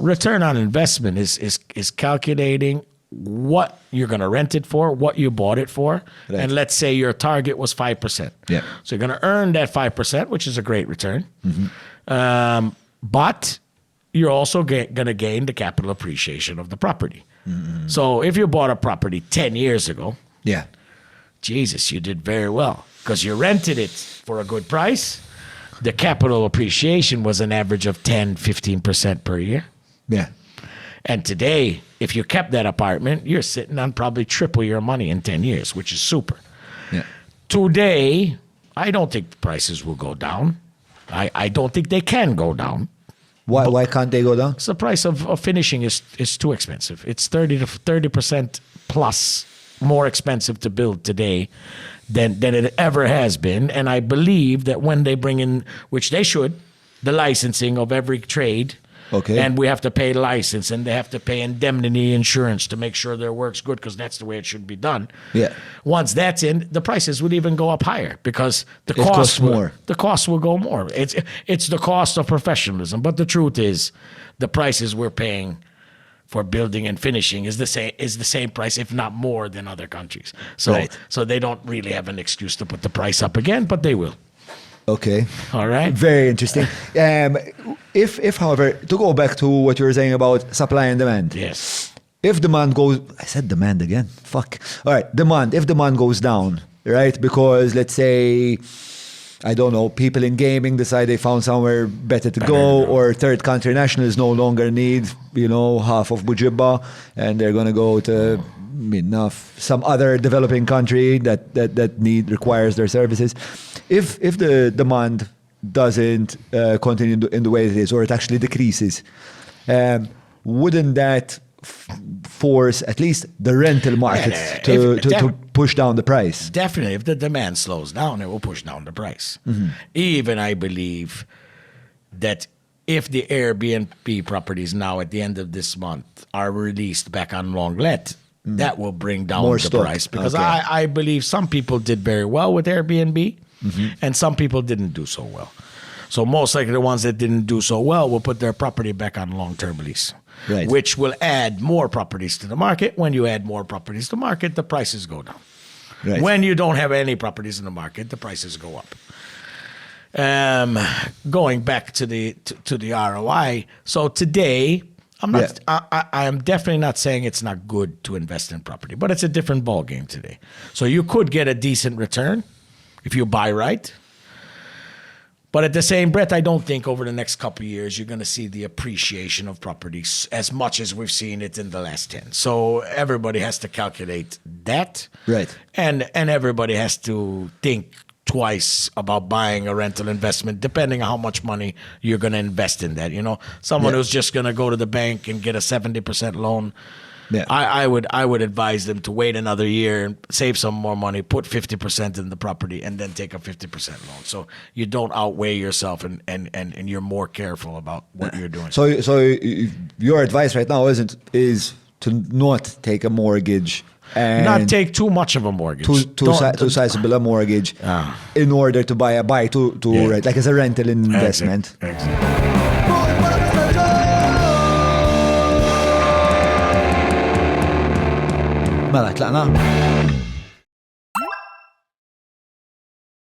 return on investment is calculating what you're going to rent it for, what you bought it for, and let's say your target was 5%. Yeah. So you're going to earn that 5%, which is a great return. But you're also going to gain the capital appreciation of the property. So if you bought a property 10 years ago, Jesus, you did very well because you rented it for a good price. The capital appreciation was an average of 10, 15% per year. Yeah. And today, if you kept that apartment, you're sitting on probably triple your money in 10 years, which is super. Yeah. Today, I don't think the prices will go down. I don't think they can go down. Why can't they go down? So the price of finishing is too expensive. It's 30% plus more expensive to build today than it ever has been. And I believe that when they bring in, which they should, the licensing of every trade, and we have to pay license and they have to pay indemnity insurance to make sure their work's good because that's the way it should be done. Yeah. Once that's in, the prices would even go up higher because the costs more. The cost will go more. It's the cost of professionalism. But the truth is, the prices we're paying for building and finishing is the same price, if not more, than other countries. So so they don't really have an excuse to put the price up again, but they will. Okay. All right. Very interesting. If, however, to go back to what you were saying about supply and demand. Yes. If demand goes, I said demand again. Fuck. All right. Demand. If demand goes down, right? Because let's say, I don't know, people in gaming decide they found somewhere better to go, or third country nationals no longer need, half of Bujibba, and they're going to go to some other developing country that requires their services. If the demand doesn't continue in the way it is, or it actually decreases, wouldn't that force at least the rental market to push down the price? Definitely. If the demand slows down, it will push down the price. Even I believe that if the Airbnb properties now at the end of this month are released back on long let, that will bring down more the stock. price. Because I believe some people did very well with Airbnb and some people didn't do so well. So most likely the ones that didn't do so well will put their property back on long-term lease. Right. Which will add more properties to the market. When you add more properties to the market, the prices go down. Right. When you don't have any properties in the market, the prices go up. Going back to the ROI. So today, I am definitely not saying it's not good to invest in property, but it's a different ballgame today. So you could get a decent return if you buy right. But at the same breath, I don't think over the next couple of years you're going to see the appreciation of properties as much as we've seen it in the last 10. So everybody has to calculate that. Right. And everybody has to think twice about buying a rental investment, depending on how much money you're going to invest in that. Someone who's just going to go to the bank and get a 70% loan, I would advise them to wait another year and save some more money, put 50% in the property, and then take a 50% loan. So you don't outweigh yourself and you're more careful about what you're doing. So your advice right now is to not take a mortgage. And not take too much of a mortgage. Too sizable a mortgage in order to buy right, like as a rental investment. Exactly. Mela, tlaqna?